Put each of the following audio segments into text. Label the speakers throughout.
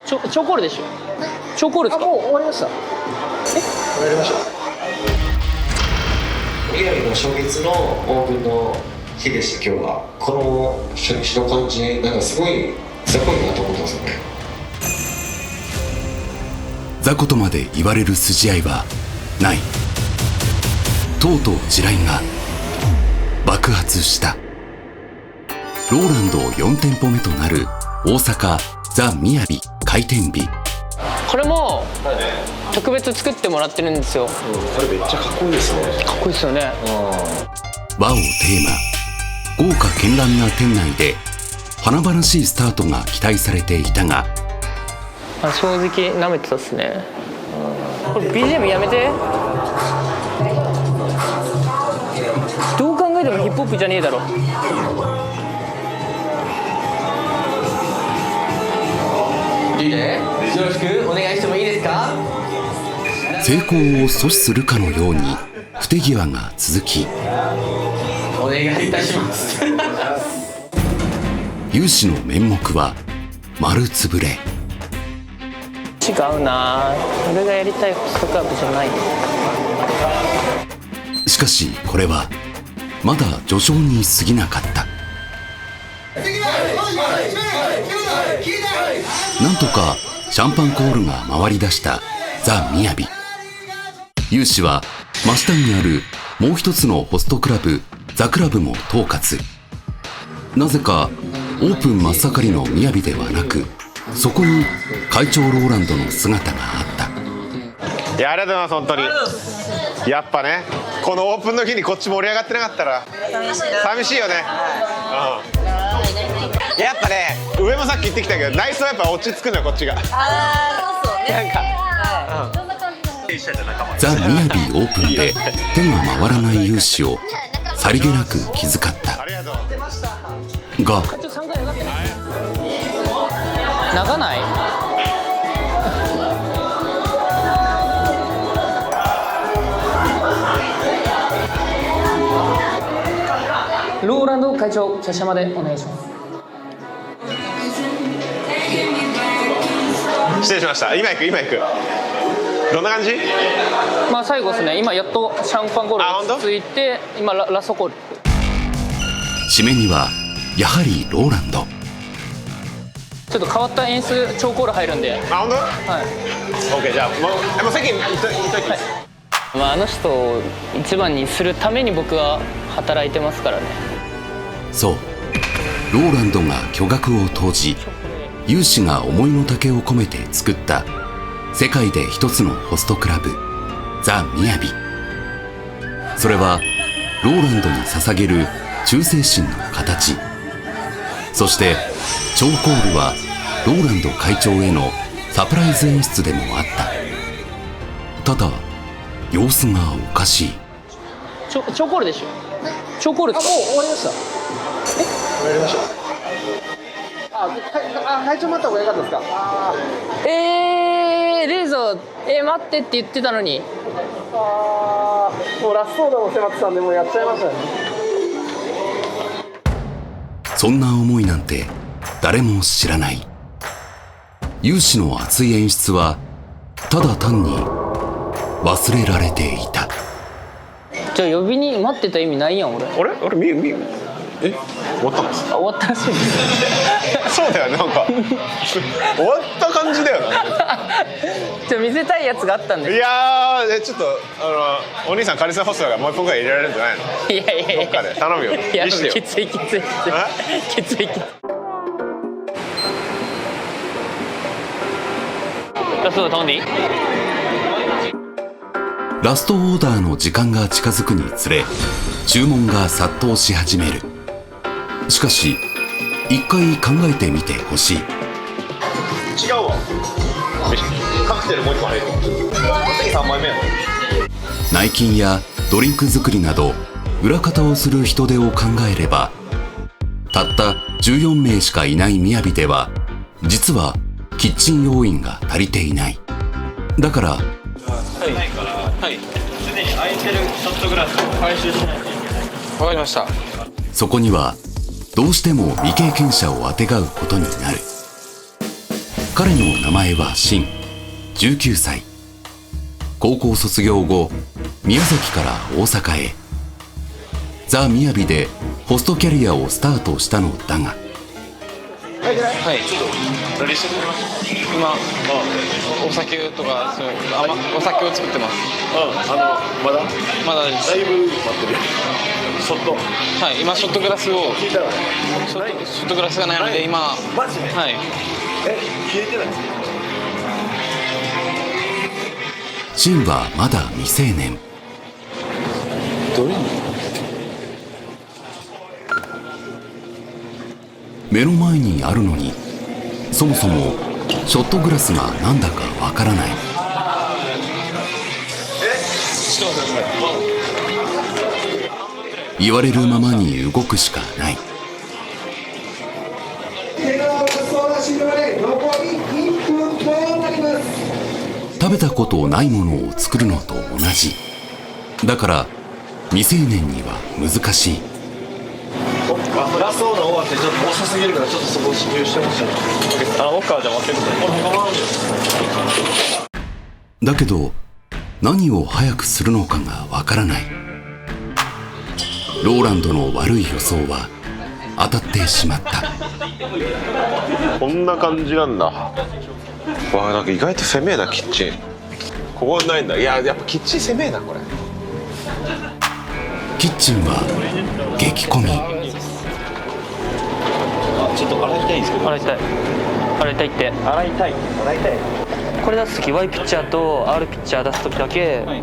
Speaker 1: チョコールでしょ。チョコールですか。
Speaker 2: もう終わりました。終わりました。
Speaker 3: 宮城の初日のオープンの日でした。今日はこの初日の感じなんかすごい雑魚いなと思ってますよね。
Speaker 4: 雑魚とまで言われる筋合いはない。とうとう地雷が爆発した。ローランド4店舗目となる大阪ザ・みやび開店日。
Speaker 1: これも特別作ってもらってるんですよ。
Speaker 2: これめっちゃかっこいいですね。
Speaker 1: かっこいいですよね。
Speaker 4: 和をテーマ、豪華絢爛な店内で華々しいスタートが期待されていたが、
Speaker 1: 正直舐めてたっすね。これ BGM やめて。どう考えてもヒップホップじゃねえだろ。よろしくお願いしてもいいですか。
Speaker 4: 成功を阻止するかのように不手際が続き、
Speaker 1: お願いいたします。
Speaker 4: 有志の面目は丸つぶれ。
Speaker 1: 違うな、俺がやりたいホストクラブじゃない。
Speaker 4: しかしこれはまだ序章に過ぎなかった。なんとかシャンパンコールが回り出したザ・みやび。有志は真下にあるもう一つのホストクラブザ・クラブも統括。なぜかオープン真っ盛りのみやびではなく、そこに会長ローランドの姿があった。
Speaker 5: いや、ありがとうございます。本当にやっぱね、このオープンの日にこっち盛り上がってなかったら寂しいよね。やっぱね、上もさっき言ってきたけど、内装やっぱ落ち着くのよ、こっちが。なんか
Speaker 4: ザ・みやびオープンで手が回らない有志をさりげなく気遣った。が
Speaker 1: 長ない。ローランド会長、茶までお願いします。
Speaker 5: 失礼しました。今行く。どんな感じ？
Speaker 1: まあ最後ですね。今やっとシャンパンコールが落ち着いて、今ラストコール。
Speaker 4: 締めにはやはりローランド。
Speaker 1: ちょっと変わった演出、超コール入るんで。
Speaker 5: あ、本当？
Speaker 1: はい。
Speaker 5: OK、じゃあもう席に行っといて。
Speaker 1: まああの人を一番にするために僕は働いてますからね。
Speaker 4: そう、ローランドが巨額を投じ、有志が思いの丈を込めて作った世界で一つのホストクラブザ・みやび。それはローランドに捧げる忠誠心の形。そして超コールはローランド会長へのサプライズ演出でもあった。ただ様子がおかしい。
Speaker 1: 超コールでしょ。超コールですか。
Speaker 2: もう終わりました。終わりました。会長待った方が良かったですか。
Speaker 1: レーザー、待ってって言ってたのに。
Speaker 2: もうラストオーダーも迫ってたんで、もうやっちゃいましたね。
Speaker 4: そんな思いなんて誰も知らない。有志の熱い演出はただ単に忘れられていた。
Speaker 1: じゃあ呼びに待ってた意味ないやん俺。
Speaker 5: あれ終わったんですか。
Speaker 1: 終わったらしいです。
Speaker 5: そうだよね、なんか終わった感じだよな。
Speaker 1: じゃあ見せたいやつがあったんです。
Speaker 5: いやー、ちょっとお兄さんカリスマホストだからもう一本ぐらい入れられるんじゃないの。
Speaker 1: いや
Speaker 5: どっかで頼むよ。
Speaker 1: いや、
Speaker 5: 見してよ。
Speaker 1: きつい。ラスト頼んでいい？
Speaker 4: ラストオーダーの時間が近づくにつれ注文が殺到し始める。しかし一回考えてみてほしい。
Speaker 5: 違うわ。カクテルもう一個入る。次3枚目やろ。
Speaker 4: 内勤やドリンク作りなど裏方をする人手を考えれば、たった14名しかいないみやびでは実はキッチン要員が足りていない。だから
Speaker 6: はい、すでに空いてるショットグラスを回収しないといけない。わかりました。
Speaker 4: そこにはどうしても未経験者をあてがうことになる。彼の名前はシン、19歳。高校卒業後、宮崎から大阪へ。ザ・みやびでホストキャリアをスタートしたのだが、
Speaker 6: はい、何してるの？今、お酒とかお酒を作ってます。
Speaker 5: まだ
Speaker 6: まだです。
Speaker 5: だいぶ待ってるよ。ショット。
Speaker 6: はい、今ショットグラスを
Speaker 5: 聞いたら
Speaker 6: ショットグラスがないので今、
Speaker 5: マジで
Speaker 6: はい。
Speaker 5: 消えてない。
Speaker 4: シンはまだ未成年。目の前にあるのに、そもそもショットグラスがなんだかわからない。言われるままに動くしかない。食べたことないものを作るのと同じ。だから未成年には難しい。
Speaker 5: ラストオーダー終わってちょっと遅すぎるからちょっとそこを支給してほしい。
Speaker 6: 奥はじゃあ分ける
Speaker 4: だけど何を早くするのかがわからない。ローランドの悪い予想は当たってしまった。
Speaker 5: こんな感じなんだ。わあ、なんか意外と攻めえなキッチン。ここないんだ。いや、やっぱキッチン攻めえなこれ。
Speaker 4: キッチンは激混み。
Speaker 6: ちょっと洗いたいんですけど。
Speaker 1: 洗いたいって
Speaker 6: 洗いたい。
Speaker 1: これ出す時 Y ピッチャーと R ピッチャー出す時だけ、
Speaker 6: はい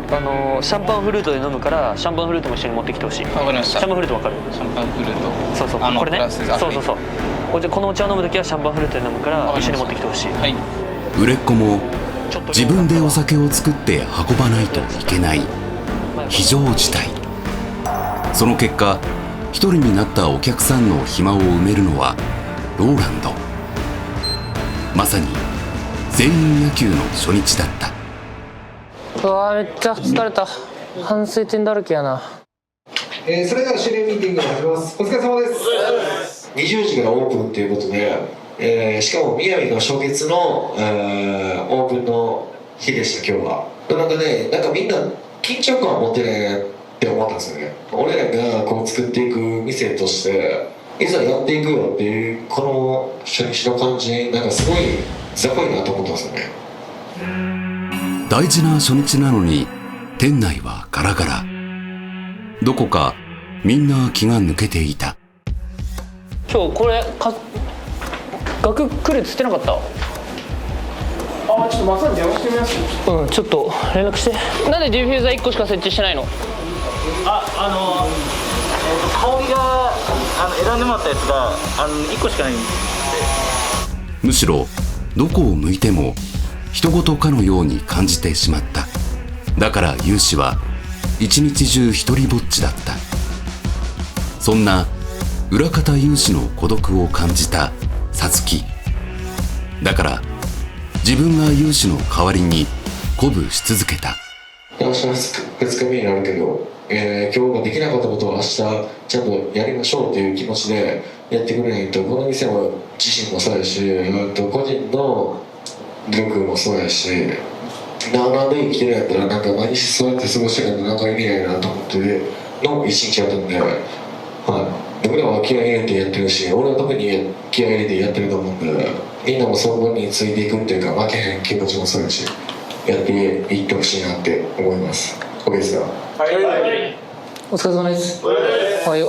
Speaker 1: シャンパンフルートで飲むからシャンパンフルートも一緒に持ってきてほしい。
Speaker 6: わかりました。
Speaker 1: シャンパンフルートわかる？
Speaker 6: シャンパンフルート。
Speaker 1: そうそう、これね、そうこのお茶を飲む時はシャンパンフルートで飲むから一緒に持ってきてほしい。
Speaker 6: はい。
Speaker 4: 売れっ子も
Speaker 1: ちょっと
Speaker 4: 自分でお酒を作って運ばないといけない非常事態。その結果、一人になったお客さんの暇を埋めるのはローランド。まさに全員野球の初日だった。
Speaker 1: うわー、めっちゃ疲れた。反省点だらけやな。
Speaker 3: それでは指令ミーティングを始めます。お疲れ様です。20時からオープンということで、しかも宮城の初月の、オープンの日でした今日は。なんかね、なんかみんな緊張感を持ってねって思ったんですよね。俺らがこう作っていく店としていざやっていくよっていうこの初日の感じ、なんかすごい雑魚いなと思ったんですよね。
Speaker 4: 大事な初日なのに店内はガラガラ。どこかみんな気が抜けていた。
Speaker 1: 今日これ額来るっつってなかった？
Speaker 2: ちょっとマッサージ電話してみます。
Speaker 1: ちょっと連絡して。なんでディフューザー1個しか設置してないの？
Speaker 6: 香りが選んでもらったやつが1個しかないんで。
Speaker 4: むしろどこを向いても人事かのように感じてしまった。だからユウシは一日中一人ぼっちだった。そんな裏方ユウシの孤独を感じたサツキ。だから自分がユウシの代わりに鼓舞し続けた。
Speaker 3: 明日2日目になるけど、今日ができなかったことを明日ちゃんとやりましょうという気持ちでやってくれないと、この店も自身もそうやし、個人の努力もそうやし、なんで生きてるんやったらなんか毎日そうやって過ごしてるのなんか意味ないなと思っての一日やったんで、僕らは気合い入れてやってるし、俺は特に気合い入れてやってると思うんで、みんなもそこについていくっていうか負けへん気持ちもそうやし、やっていってほしいなって思います。OKですか？
Speaker 1: お疲れ様です。はい、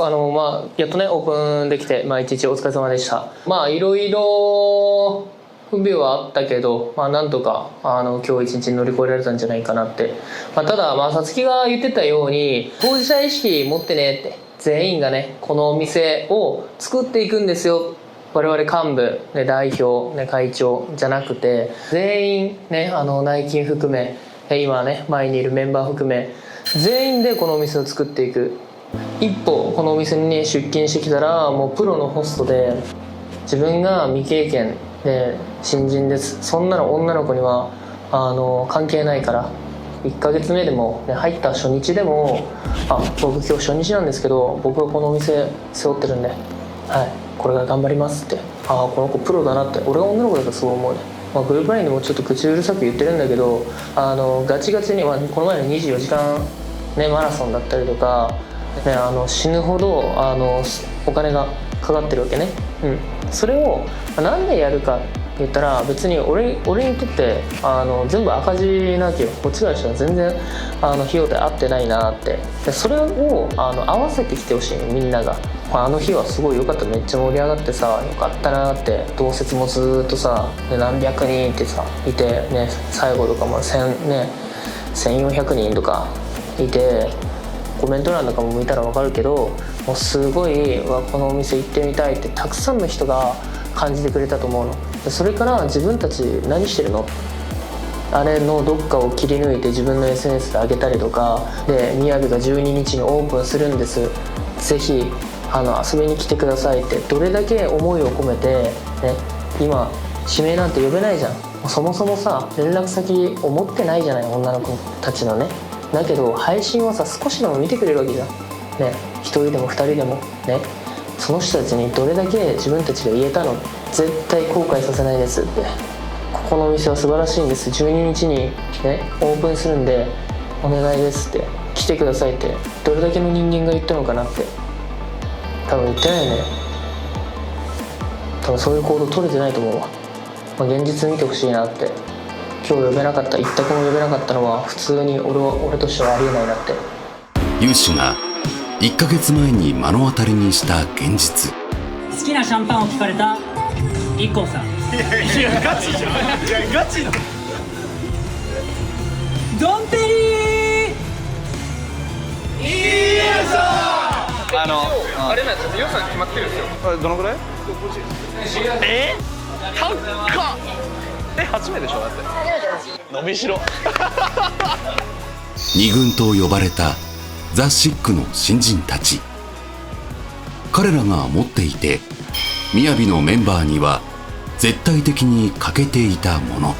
Speaker 1: やっとねオープンできて、一日お疲れ様でした。いろいろ不備はあったけど、なんとか今日一日乗り越えられたんじゃないかなって。たださつきが言ってたように当事者意識持ってねって、全員がねこのお店を作っていくんですよ。我々幹部、ね、代表、ね、会長じゃなくて全員ね内勤含め今ね前にいるメンバー含め全員でこのお店を作っていく。一歩このお店に出勤してきたらもうプロのホストで、自分が未経験で新人です、そんなの女の子には関係ないから、1ヶ月目でも、ね、入った初日でも僕今日初日なんですけど僕はこのお店背負ってるんで、これから頑張りますって、この子プロだなって俺が女の子だからそう思うね。グループラインでもちょっと口うるさく言ってるんだけど、ガチガチに、この前の24時間、ね、マラソンだったりとか、ね、死ぬほどお金がかかってるわけね、それをなんでやるかって言ったら、別に俺にとって全部赤字なわけよ。こっちからしたら全然費用対合ってないなって。でそれを合わせてきてほしいの、みんなが。あの日はすごい良かった、めっちゃ盛り上がってさ、良かったなって。同説もずっとさ、何百人ってさいてね、最後とかも1400人とかいて、コメント欄とかも見たら分かるけど、もうすごいこのお店行ってみたいってたくさんの人が感じてくれたと思うの。それから自分たち何してるの、あれのどっかを切り抜いて自分の SNS で上げたりとかで、みやびが12日にオープンするんです、ぜひ遊びに来てくださいってどれだけ思いを込めて、ね、今指名なんて呼べないじゃん。そもそもさ連絡先を持ってないじゃない、女の子たちのね。だけど配信はさ少しでも見てくれるわけじゃんね、1人でも2人でもね。その人たちにどれだけ自分たちが言えたの、絶対後悔させないですって、ここのお店は素晴らしいんです、12日にねオープンするんでお願いですって来てくださいってどれだけの人間が言ったのかなって。多分言ってないよね。多分そういう行動取れてないと思うわ。現実見てほしいなって。今日呼べなかった、一択も呼べなかったのは普通に俺としてはありえないなって。
Speaker 4: ユウシが1ヶ月前に目の当たりにした現実。
Speaker 7: 好きなシャンパンを聞かれた IKKO さん。いやガチじゃん。いやガチだ。ドンペリーいいやぞ。
Speaker 2: あれなんですよ、予算決まってるんですよ。
Speaker 6: どのぐらい？高っ。初めてでしょだって。伸びしろ。
Speaker 4: 二軍と呼ばれたザ・シックの新人たち。彼らが持っていて、みやびのメンバーには絶対的に欠けていたもの。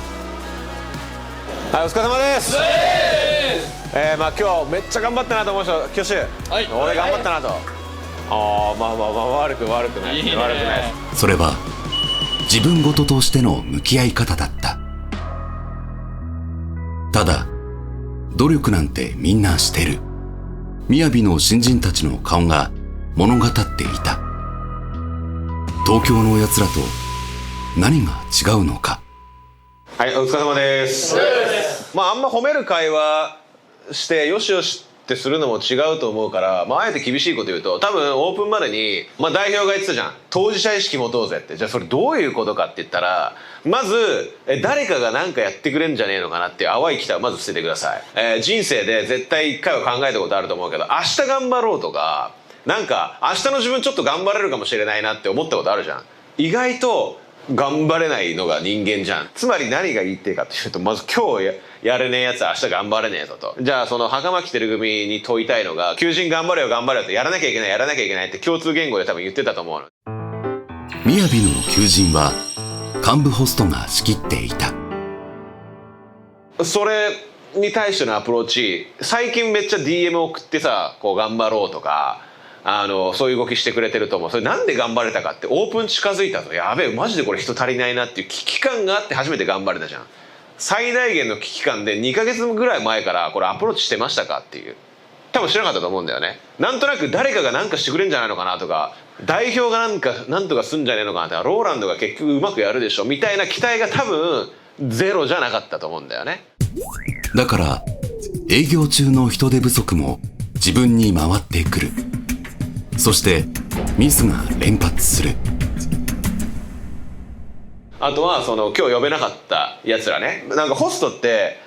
Speaker 5: はい、お疲れ様です。今日めっちゃ頑張ったなと思う人、挙手。はい。俺頑張ったなと。悪くない。いいね。悪くないです。
Speaker 4: それは自分事としての向き合い方だった。ただ努力なんてみんなしてる。みやびの新人たちの顔が物語っていた。東京のやつらと何が違うのか。
Speaker 5: はい、お疲れ様です。あんま褒める会話してよしよしってするのも違うと思うから、あえて厳しいこと言うと、多分オープンまでに、代表が言ってたじゃん、当事者意識持とうぜって。じゃあそれどういうことかって言ったら、まず誰かが何かやってくれんじゃねえのかなっていう淡い期待をまず捨ててください。人生で絶対一回は考えたことあると思うけど、明日頑張ろうとか、なんか明日の自分ちょっと頑張れるかもしれないなって思ったことあるじゃん。意外と頑張れないのが人間じゃん。つまり何が言いてえかっていうと、まず今日やれねえやつは明日頑張れねえぞと。じゃあその袴着てる組に問いたいのが、求人頑張れよ頑張れよって、やらなきゃいけないって共通言語で多分言ってたと思うの。
Speaker 4: みやびの求人は幹部ホストが仕切っていた。
Speaker 5: それに対してのアプローチ、最近めっちゃ DM 送ってさ、こう頑張ろうとか、そういう動きしてくれてると思う。それなんで頑張れたかって、オープン近づいたと、やべえマジでこれ人足りないなっていう危機感があって初めて頑張れたじゃん。最大限の危機感で2ヶ月ぐらい前からこれアプローチしてましたかっていう。多分知らなかったと思うんだよね。なんとなく誰かが何かしてくれんじゃないのかなとか、代表がなんとかすんじゃねえのかなって、ローランドが結局うまくやるでしょみたいな期待が多分ゼロじゃなかったと思うんだよね。
Speaker 4: だから営業中の人手不足も自分に回ってくる。そしてミスが連発する。
Speaker 5: あとは今日呼べなかったやつらね。なんかホストって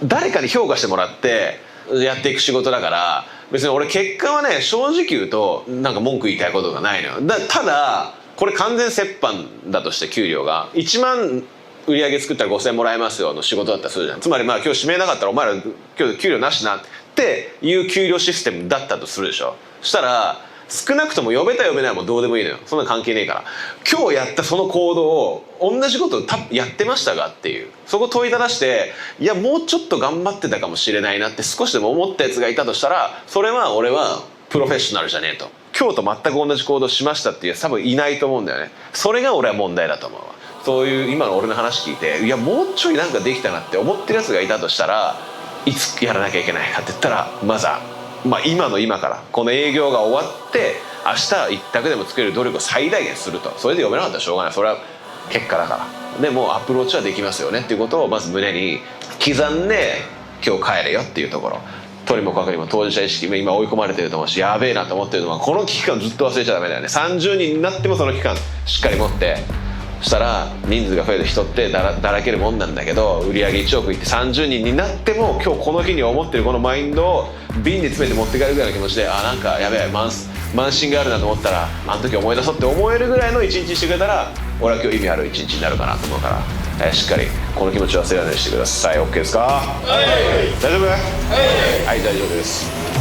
Speaker 5: 誰かに評価してもらってやっていく仕事だから、別に俺結果はね、正直言うとなんか文句言いたいことがないのよ。ただこれ完全折半だとして、給料が1万売り上げ作ったら5000もらえますよの仕事だったらするじゃん。つまり今日指名なかったらお前ら今日給料なしなっていう給料システムだったとするでしょ。したら少なくとも呼べた呼べないもどうでもいいのよ。そんな関係ねえから、今日やったその行動を同じことやってましたかっていう、そこ問いただして、いやもうちょっと頑張ってたかもしれないなって少しでも思ったやつがいたとしたら、それは俺はプロフェッショナルじゃねえと。今日と全く同じ行動しましたっていうやつ多分いないと思うんだよね。それが俺は問題だと思うわ。そういう今の俺の話聞いていやもうちょいなんかできたなって思ってるやつがいたとしたらいつやらなきゃいけないかって言ったらまずは、今の今からこの営業が終わって明日一択でも作れる努力を最大限すると。それで読めなかったらしょうがない、それは結果だから。でもうアプローチはできますよねっていうことをまず胸に刻んで今日帰れよっていうところ。とにもかくにも当事者意識今追い込まれてると思うしやべえなと思ってるのはこの危機感ずっと忘れちゃダメだよね。30人になってもその期間しっかり持って、そしたら人数が増える人ってだらけるもんなんだけど、売り上げ1億いって30人になっても今日この日に思ってるこのマインドを瓶に詰めて持って帰るぐらいの気持ちで、なんかやべえ慢心があるなと思ったらあの時思い出そうって思えるぐらいの一日にしてくれたら俺は今日意味ある一日になるかなと思うから、しっかりこの気持ちを忘れないようにしてください。 OK ですか？はい、大丈夫？はい、大丈夫です。